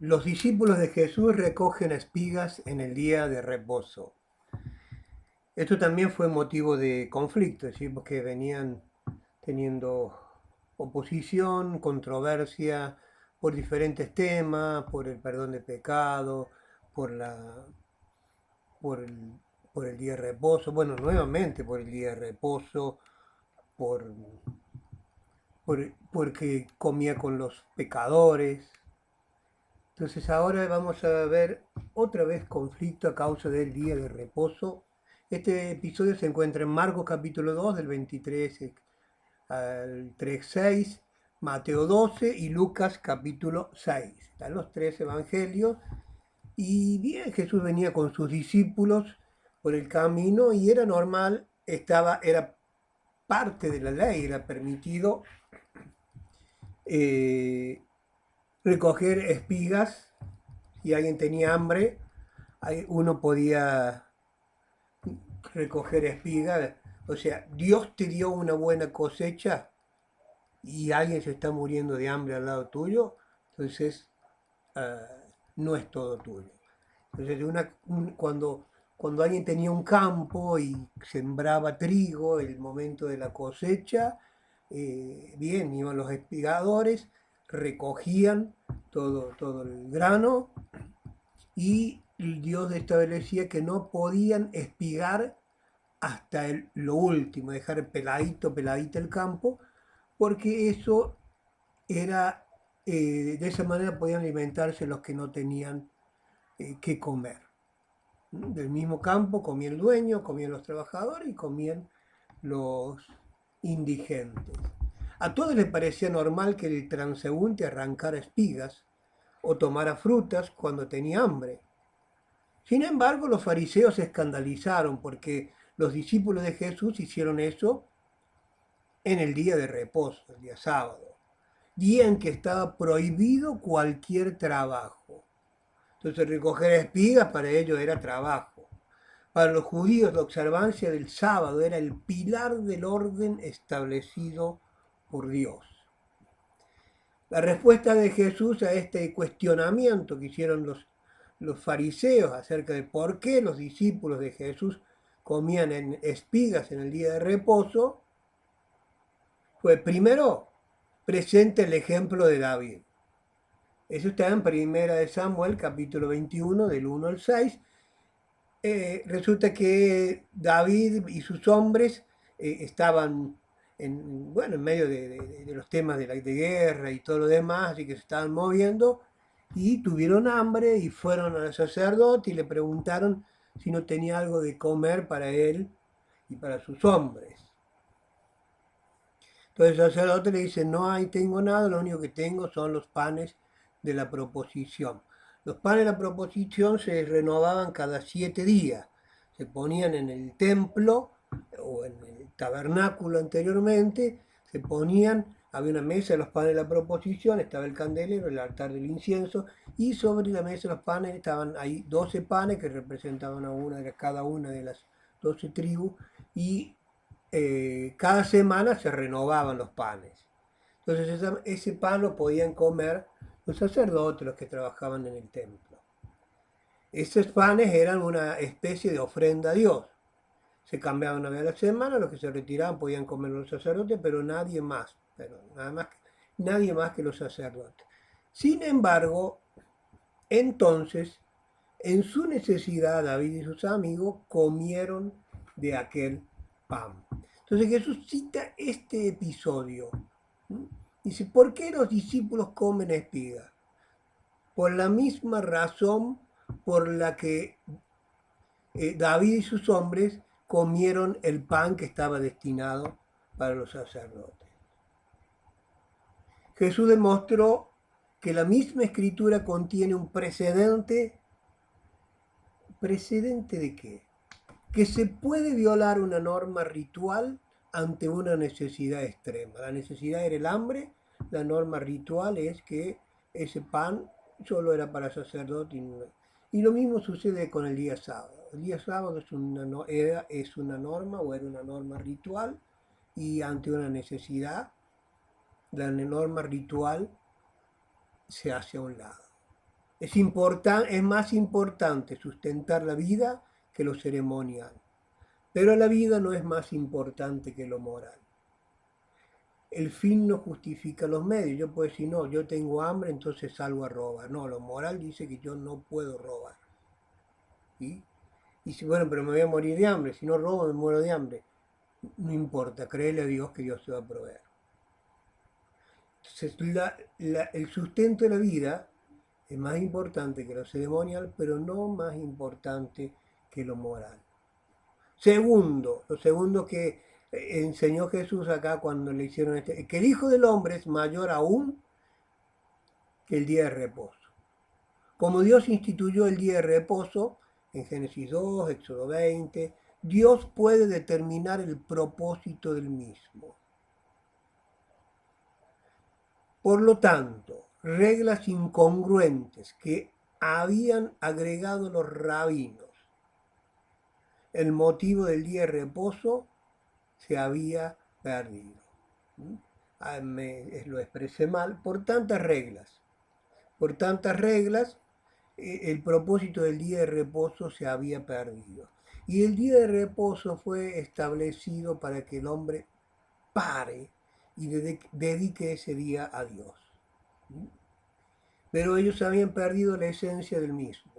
Los discípulos de Jesús recogen espigas en el día de reposo. Esto también fue motivo de conflicto, es decir, porque venían teniendo oposición, controversia por diferentes temas, por el perdón de pecado, por por el, por el día de reposo, bueno, nuevamente por el día de reposo, por, porque comía con los pecadores. Entonces ahora vamos a ver otra vez conflicto a causa del día de reposo. Este episodio se encuentra en Marcos capítulo 2 del 23 al 3:6, Mateo 12 y Lucas capítulo 6. Están los tres evangelios. Y bien, Jesús venía con sus discípulos por el camino y era normal, era parte de la ley, era permitido eh, recoger espigas. Si alguien tenía hambre, uno podía recoger espigas. O sea, Dios te dio una buena cosecha y alguien se está muriendo de hambre al lado tuyo, entonces ah, no es todo tuyo. Entonces, cuando alguien tenía un campo y sembraba trigo, el momento de la cosecha, bien, iban los espigadores, recogían todo el grano y Dios establecía que no podían espigar hasta lo último, dejar peladito el campo, porque eso era, de esa manera podían alimentarse los que no tenían que comer. Del mismo campo comía el dueño, comían los trabajadores y comían los indigentes. A todos les parecía normal que el transeúnte arrancara espigas o tomara frutas cuando tenía hambre. Sin embargo, los fariseos se escandalizaron porque los discípulos de Jesús hicieron eso en el día de reposo, el día sábado, día en que estaba prohibido cualquier trabajo. Entonces recoger espigas para ellos era trabajo. Para los judíos la observancia del sábado era el pilar del orden establecido por Dios. La respuesta de Jesús a este cuestionamiento que hicieron los fariseos acerca de por qué los discípulos de Jesús comían en espigas en el día de reposo fue primero presente el ejemplo de David. Eso está en Primera de Samuel, capítulo 21, del 1 al 6. Resulta que David y sus hombres estaban bueno, en medio de los temas de guerra y todo lo demás, así que se estaban moviendo y tuvieron hambre y fueron al sacerdote y le preguntaron si no tenía algo de comer para él y para sus hombres. Entonces el sacerdote le dice, no hay, tengo nada, lo único que tengo son los panes de la proposición. Los panes de la proposición se renovaban cada 7 días. Se ponían en el templo o en el tabernáculo anteriormente, se ponían, había una mesa de los panes de la proposición, estaba el candelero, el altar del incienso, y sobre la mesa de los panes estaban ahí 12 panes que representaban cada una de las 12 tribus, y cada semana se renovaban los panes. Entonces ese pan lo podían comer los sacerdotes, los que trabajaban en el templo. Esos panes eran una especie de ofrenda a Dios. Se cambiaban una vez a la semana, los que se retiraban podían comer los sacerdotes, pero nadie más, nadie más que los sacerdotes. Sin embargo, entonces, en su necesidad, David y sus amigos comieron de aquel pan. Entonces Jesús cita este episodio. Dice, ¿por qué los discípulos comen espigas? Por la misma razón por la que David y sus hombres comieron el pan que estaba destinado para los sacerdotes. Jesús demostró que la misma escritura contiene un precedente. ¿Precedente de qué? Que se puede violar una norma ritual ante una necesidad extrema. La necesidad era el hambre, la norma ritual es que ese pan solo era para sacerdote. Y lo mismo sucede con el día sábado. El día sábado es una norma o era una norma ritual y ante una necesidad, la norma ritual se hace a un lado. Es más importante sustentar la vida que lo ceremonial. Pero la vida no es más importante que lo moral. El fin no justifica los medios. Yo puedo decir, no, yo tengo hambre, entonces salgo a robar. No, lo moral dice que yo no puedo robar. ¿Sí? Y si, bueno, pero me voy a morir de hambre. Si no robo, me muero de hambre. No importa, créele a Dios que Dios te va a proveer. Entonces, el sustento de la vida es más importante que lo ceremonial, pero no más importante que lo moral. Lo segundo que enseñó Jesús acá cuando le hicieron que el Hijo del Hombre es mayor aún que el día de reposo. Como Dios instituyó el día de reposo, en Génesis 2, Éxodo 20, Dios puede determinar el propósito del mismo. Por lo tanto, reglas incongruentes que habían agregado los rabinos, el motivo del día de reposo se había perdido. Lo expresé mal. Por tantas reglas, el propósito del día de reposo se había perdido. Y el día de reposo fue establecido para que el hombre pare y dedique ese día a Dios. Pero ellos habían perdido la esencia del mismo.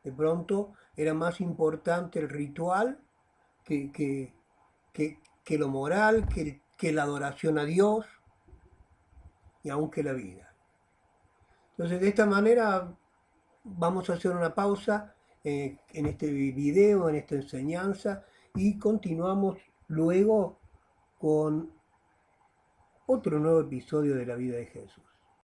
De pronto era más importante el ritual que, que lo moral, que la adoración a Dios y aún que la vida. Entonces, de esta manera vamos a hacer una pausa en este video, en esta enseñanza, y continuamos luego con otro nuevo episodio de la vida de Jesús.